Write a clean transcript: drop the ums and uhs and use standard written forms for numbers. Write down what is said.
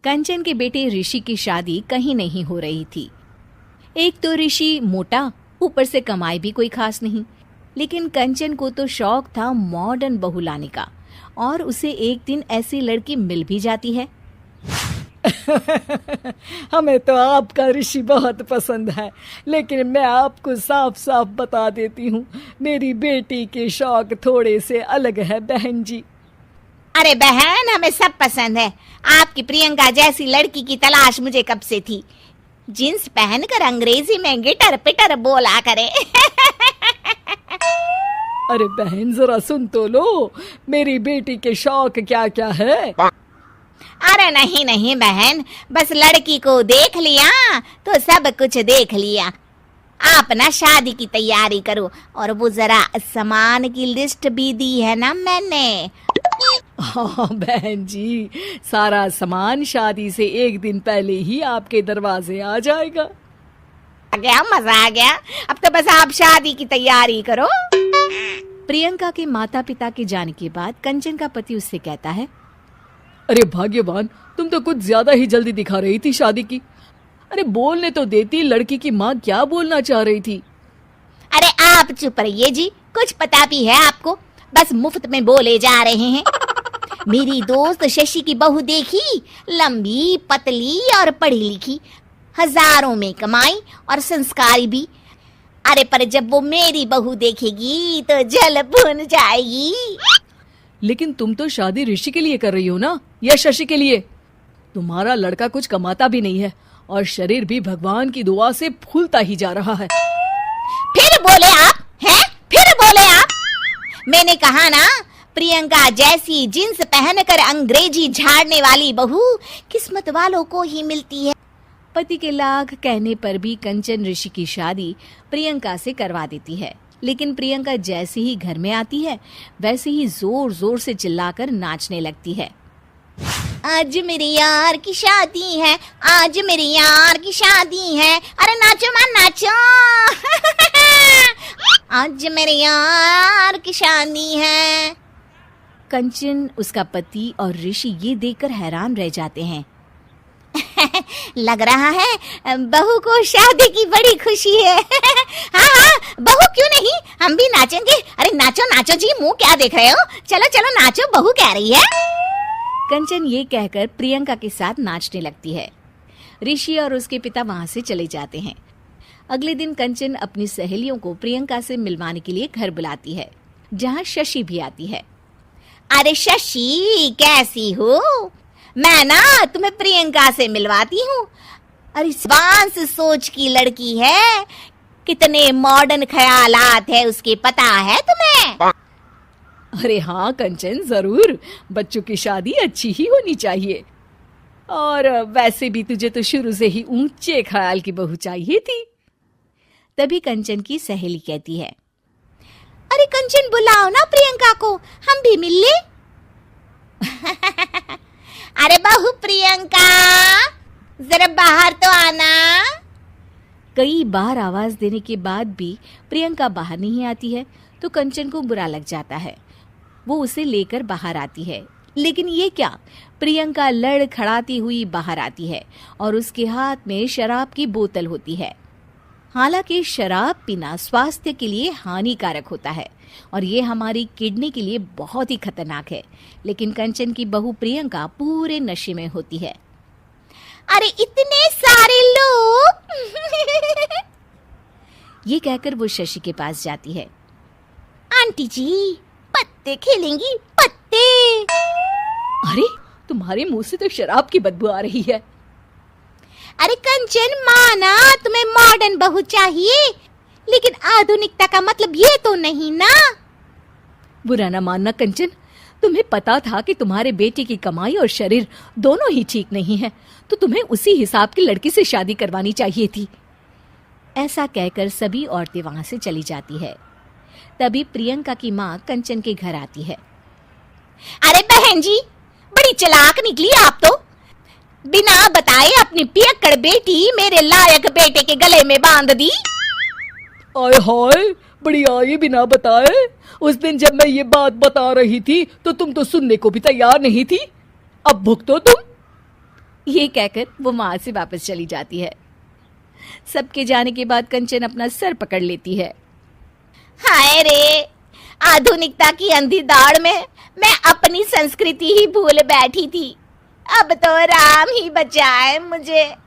कंचन के बेटे ऋषि की शादी कहीं नहीं हो रही थी। एक तो ऋषि मोटा, ऊपर से कमाई भी कोई खास नहीं। लेकिन कंचन को तो शौक था मॉडर्न बहू लाने का, और उसे एक दिन ऐसी लड़की मिल भी जाती है। हमें तो आपका ऋषि बहुत पसंद है, लेकिन मैं आपको साफ साफ बता देती हूँ, मेरी बेटी के शौक थोड़े से अलग है बहन जी। अरे बहन, हमें सब पसंद है। आपकी प्रियंका जैसी लड़की की तलाश मुझे कब से थी। जींस पहनकर अंग्रेजी में गिटर पिटर बोला करे। अरे बहन, जरा सुन तो लो, मेरी बेटी के शौक क्या क्या है। अरे नहीं नहीं बहन, बस लड़की को देख लिया तो सब कुछ देख लिया। आप ना शादी की तैयारी करो, और वो जरा सामान की लिस्ट भी दी है ना मैंने। हाँ बहन जी, सारा सामान शादी से एक दिन पहले ही आपके दरवाजे आ जाएगा। आ गया, मजा आ गया। अब तो बस आप शादी की तैयारी करो। प्रियंका के माता पिता के जाने के बाद कंचन का पति उससे कहता है, अरे भाग्यवान, तुम तो कुछ ज्यादा ही जल्दी दिखा रही थी शादी की। अरे बोलने तो देती, लड़की की माँ क्या बोलना चाह रही थी। अरे आप चुप रहिए जी, कुछ पता भी है आपको, बस मुफ्त में बोले जा रहे हैं। मेरी दोस्त शशि की बहू देखी, लंबी पतली और पढ़ी लिखी, हजारों में कमाई और संस्कारी भी। अरे पर जब वो मेरी बहू देखेगी तो जल भुन जाएगी। लेकिन तुम तो शादी ऋषि के लिए कर रही हो ना, या शशि के लिए? तुम्हारा लड़का कुछ कमाता भी नहीं है, और शरीर भी भगवान की दुआ से फूलता ही जा रहा है। फिर बोले आप हैं? फिर बोले आप? मैंने कहा ना, प्रियंका जैसी जींस पहनकर अंग्रेजी झाड़ने वाली बहू किस्मत वालों को ही मिलती है। पति के लाख कहने पर भी कंचन ऋषि की शादी प्रियंका से करवा देती है। लेकिन प्रियंका जैसे ही घर में आती है, वैसे ही जोर जोर से चिल्लाकर नाचने लगती है। आज मेरे यार की शादी है, आज मेरे यार की शादी है, अरे नाचो मां नाचो। आज मेरे यार की शादी है। कंचन, उसका पति और ऋषि ये देखकर हैरान रह जाते हैं। लग रहा है बहू को शादी की बड़ी खुशी है। हाँ हाँ, बहू क्यों नहीं, हम भी नाचेंगे। अरे नाचो नाचो जी, मुंह क्या देख रहे हो, चलो चलो नाचो, बहू कह रही है। कंचन ये कहकर प्रियंका के साथ नाचने लगती है। ऋषि और उसके पिता वहां से चले जाते हैं। अगले दिन कंचन अपनी सहेलियों को प्रियंका से मिलवाने के लिए घर बुलाती है, जहाँ शशि भी आती है। अरे शशि, कैसी हो? मैं ना तुम्हें प्रियंका से मिलवाती हूँ। अरे एडवांस सोच की लड़की है, कितने मॉडर्न ख्यालात है उसके, पता है तुम्हें? अरे हाँ कंचन, जरूर, बच्चों की शादी अच्छी ही होनी चाहिए। और वैसे भी तुझे तो शुरू से ही ऊंचे ख्याल की बहू चाहिए थी। तभी कंचन की सहेली कहती है, अरे कंचन, बुलाओ ना प्रियंका को, हम भी मिल ले। अरे बहू प्रियंका, जरा बाहर तो आना। कई बार आवाज देने के बाद भी प्रियंका बाहर नहीं आती है, तो कंचन को बुरा लग जाता है। वो उसे लेकर बाहर आती है, लेकिन ये क्या, प्रियंका लड़खड़ाती हुई बाहर आती है और उसके हाथ में शराब की बोतल होती है। हालांकि शराब पीना स्वास्थ्य के लिए हानिकारक होता है और ये हमारी किडनी के लिए बहुत ही खतरनाक है, लेकिन कंचन की बहू प्रियंका पूरे नशे में होती है। अरे इतने सारे लोग। ये कहकर वो शशि के पास जाती है। आंटी जी, पत्ते खेलेंगी, पत्ते। अरे तुम्हारे मुंह से तो शराब की बदबू आ रही है। अरे कंचन, माना तुम्हें मॉडर्न बहू चाहिए, लेकिन आधुनिकता का मतलब ये तो नहीं ना। बुरा ना मानना कंचन, तुम्हें पता था कि तुम्हारे बेटे की कमाई और शरीर दोनों ही ठीक नहीं है, तो तुम्हें उसी हिसाब की लड़की से शादी करवानी चाहिए थी। ऐसा कहकर सभी औरतें वहां से चली जाती है। तभी प्रियंका की माँ कंचन के घर आती है। अरे बहन जी, बड़ी चालाक निकली आप तो। बिना बताए अपनी पियक्कड़ बेटी मेरे लायक बेटे के गले में बांध दी। आय हाय, बड़ी आई बिना बताए। उस दिन जब मैं ये बात बता रही थी तो तुम तो सुनने को भी तैयार नहीं थी। अब भुगतो तुम। ये कहकर वो वहां से वापस चली जाती है। सबके जाने के बाद कंचन अपना सर पकड़ लेती है। हाय रे, आधुनिकता की अंधी दौड़ में मैं अपनी संस्कृति ही भूल बैठी थी। अब तो राम ही बचाए मुझे।